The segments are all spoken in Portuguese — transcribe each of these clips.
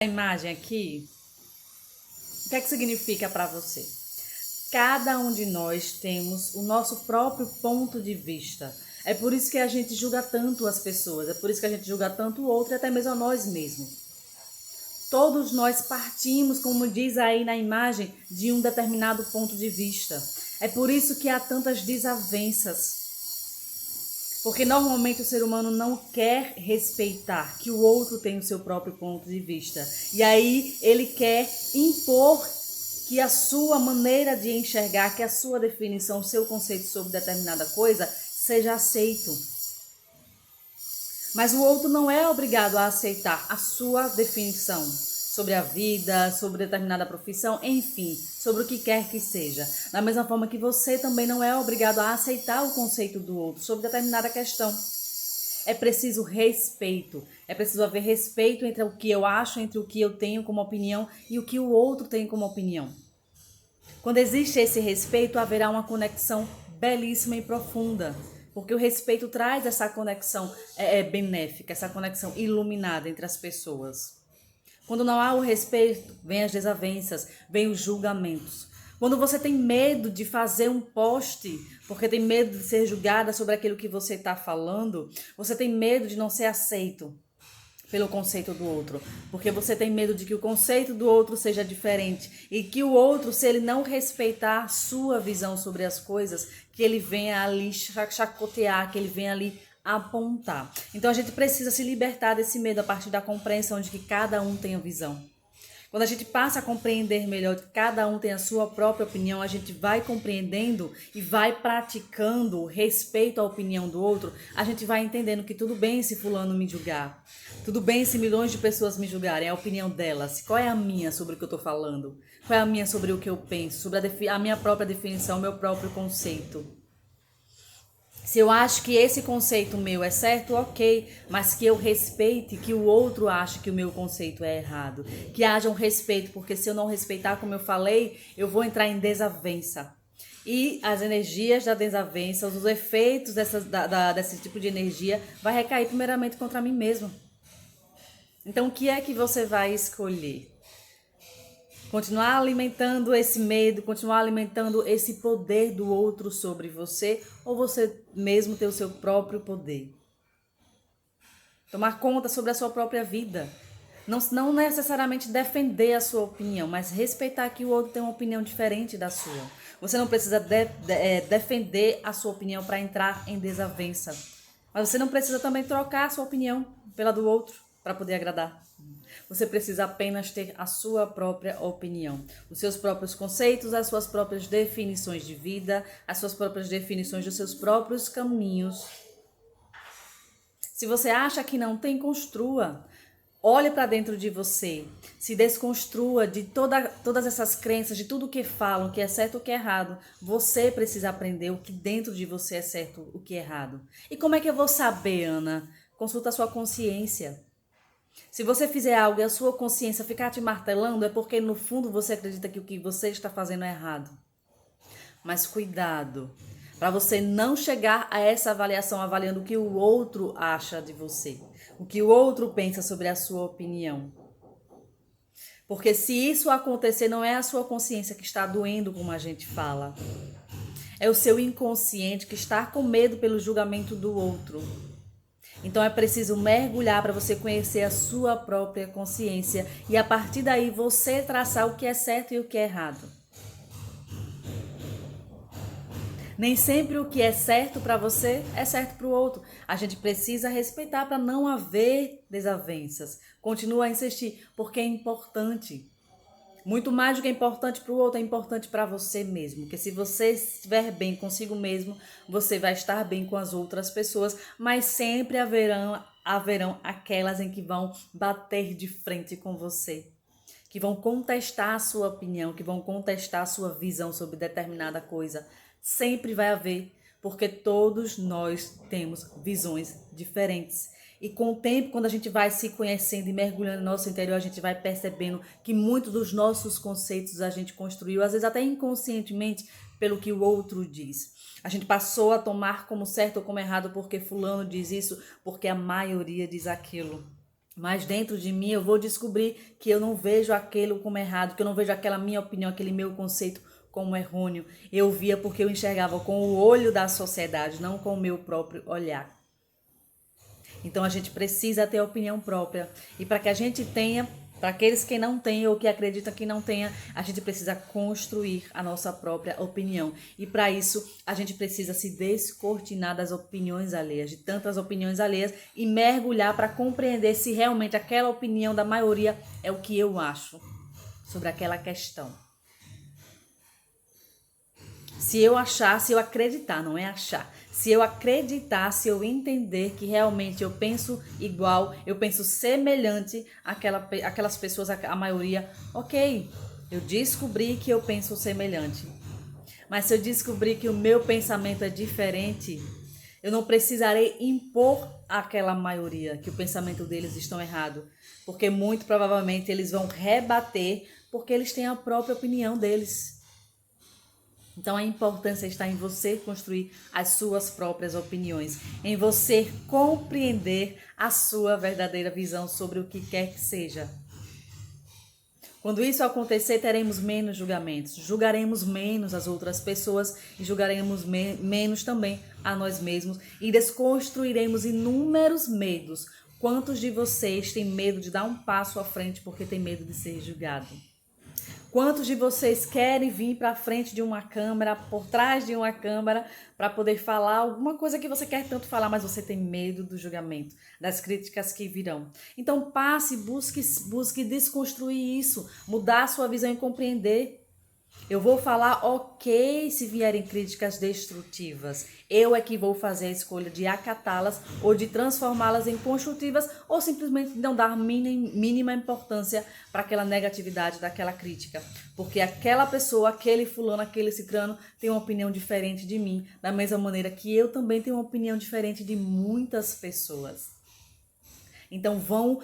A imagem aqui, o que é que significa para você? Cada um de nós temos o nosso próprio ponto de vista. É por isso que a gente julga tanto as pessoas, é por isso que a gente julga tanto o outro e até mesmo a nós mesmos. Todos nós partimos, como diz aí na imagem, de um determinado ponto de vista. É por isso que há tantas desavenças. Porque normalmente o ser humano não quer respeitar que o outro tem o seu próprio ponto de vista. E aí ele quer impor que a sua maneira de enxergar, que a sua definição, o seu conceito sobre determinada coisa seja aceito. Mas o outro não é obrigado a aceitar a sua definição sobre a vida, sobre determinada profissão, enfim, sobre o que quer que seja. Da mesma forma que você também não é obrigado a aceitar o conceito do outro sobre determinada questão. É preciso respeito, é preciso haver respeito entre o que eu acho, entre o que eu tenho como opinião e o que o outro tem como opinião. Quando existe esse respeito, haverá uma conexão belíssima e profunda. Porque o respeito traz essa conexão benéfica, essa conexão iluminada entre as pessoas. Quando não há o respeito, vem as desavenças, vem os julgamentos. Quando você tem medo de fazer um post, porque tem medo de ser julgada sobre aquilo que você está falando, você tem medo de não ser aceito pelo conceito do outro, porque você tem medo de que o conceito do outro seja diferente e que o outro, se ele não respeitar a sua visão sobre as coisas, que ele venha ali chacotear, que ele venha ali apontar. Então a gente precisa se libertar desse medo a partir da compreensão de que cada um tem a visão. Quando a gente passa a compreender melhor que cada um tem a sua própria opinião, a gente vai compreendendo e vai praticando respeito à opinião do outro, a gente vai entendendo que tudo bem se fulano me julgar, tudo bem se milhões de pessoas me julgarem, é a opinião delas. Qual é a minha sobre o que eu estou falando? Qual é a minha sobre o que eu penso, sobre a minha própria definição, o meu próprio conceito? Se eu acho que esse conceito meu é certo, ok, mas que eu respeite que o outro ache que o meu conceito é errado. Que haja um respeito, porque se eu não respeitar, como eu falei, eu vou entrar em desavença. E as energias da desavença, os efeitos desse tipo de energia, vai recair primeiramente contra mim mesmo. Então, o que é que você vai escolher? Continuar alimentando esse medo, continuar alimentando esse poder do outro sobre você, ou você mesmo ter o seu próprio poder? Tomar conta sobre a sua própria vida. Não necessariamente defender a sua opinião, mas respeitar que o outro tem uma opinião diferente da sua. Você não precisa defender a sua opinião para entrar em desavença. Mas você não precisa também trocar a sua opinião pela do outro para poder agradar. Você precisa apenas ter a sua própria opinião, os seus próprios conceitos, as suas próprias definições de vida, as suas próprias definições dos seus próprios caminhos. Se você acha que não tem, construa. Olhe para dentro de você, se desconstrua de todas essas crenças, de tudo que falam, o que é certo e o que é errado. Você precisa aprender o que dentro de você é certo, o que é errado. E como é que eu vou saber, Ana? Consulta a sua consciência. Se você fizer algo e a sua consciência ficar te martelando, é porque no fundo você acredita que o que você está fazendo é errado. Mas cuidado, para você não chegar a essa avaliação avaliando o que o outro acha de você, o que o outro pensa sobre a sua opinião. Porque se isso acontecer, não é a sua consciência que está doendo, como a gente fala. É o seu inconsciente que está com medo pelo julgamento do outro. Então é preciso mergulhar para você conhecer a sua própria consciência e a partir daí você traçar o que é certo e o que é errado. Nem sempre o que é certo para você é certo para o outro. A gente precisa respeitar para não haver desavenças. Continua a insistir, porque é importante. Muito mais do que é importante para o outro, é importante para você mesmo. Porque se você estiver bem consigo mesmo, você vai estar bem com as outras pessoas, mas sempre haverão aquelas em que vão bater de frente com você, que vão contestar a sua opinião, que vão contestar a sua visão sobre determinada coisa. Sempre vai haver, porque todos nós temos visões diferentes. E com o tempo, quando a gente vai se conhecendo e mergulhando no nosso interior, a gente vai percebendo que muitos dos nossos conceitos a gente construiu, às vezes até inconscientemente, pelo que o outro diz. A gente passou a tomar como certo ou como errado porque fulano diz isso, porque a maioria diz aquilo. Mas dentro de mim eu vou descobrir que eu não vejo aquilo como errado, que eu não vejo aquela minha opinião, aquele meu conceito como errôneo. Eu via porque eu enxergava com o olho da sociedade, não com o meu próprio olhar. Então a gente precisa ter opinião própria. E para que a gente tenha, para aqueles que não têm ou que acreditam que não tenha, a gente precisa construir a nossa própria opinião. E para isso a gente precisa se descortinar das opiniões alheias, de tantas opiniões alheias, e mergulhar para compreender se realmente aquela opinião da maioria é o que eu acho sobre aquela questão. Se eu achar, se eu acreditar, não é achar. Se eu acreditar, se eu entender que realmente eu penso igual, eu penso semelhante àquelas pessoas, a maioria, ok, eu descobri que eu penso semelhante. Mas se eu descobrir que o meu pensamento é diferente, eu não precisarei impor àquela maioria que o pensamento deles estão errado, porque muito provavelmente eles vão rebater porque eles têm a própria opinião deles. Então a importância está em você construir as suas próprias opiniões, em você compreender a sua verdadeira visão sobre o que quer que seja. Quando isso acontecer, teremos menos julgamentos, julgaremos menos as outras pessoas e julgaremos menos também a nós mesmos e desconstruiremos inúmeros medos. Quantos de vocês têm medo de dar um passo à frente porque tem medo de ser julgado? Quantos de vocês querem vir para frente de uma câmera, por trás de uma câmera, para poder falar alguma coisa que você quer tanto falar, mas você tem medo do julgamento, das críticas que virão? Então passe, busque desconstruir isso, mudar a sua visão e compreender. Eu vou falar ok se vierem críticas destrutivas. Eu é que vou fazer a escolha de acatá-las ou de transformá-las em construtivas ou simplesmente não dar mínima importância para aquela negatividade daquela crítica. Porque aquela pessoa, aquele fulano, aquele cicrano tem uma opinião diferente de mim, da mesma maneira que eu também tenho uma opinião diferente de muitas pessoas. Então vão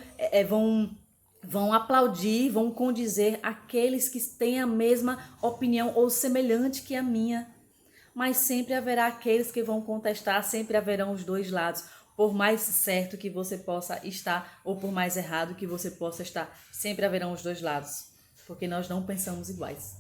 aplaudir, vão condizer aqueles que têm a mesma opinião ou semelhante que a minha. Mas sempre haverá aqueles que vão contestar, sempre haverão os dois lados. Por mais certo que você possa estar ou por mais errado que você possa estar, sempre haverão os dois lados. Porque nós não pensamos iguais.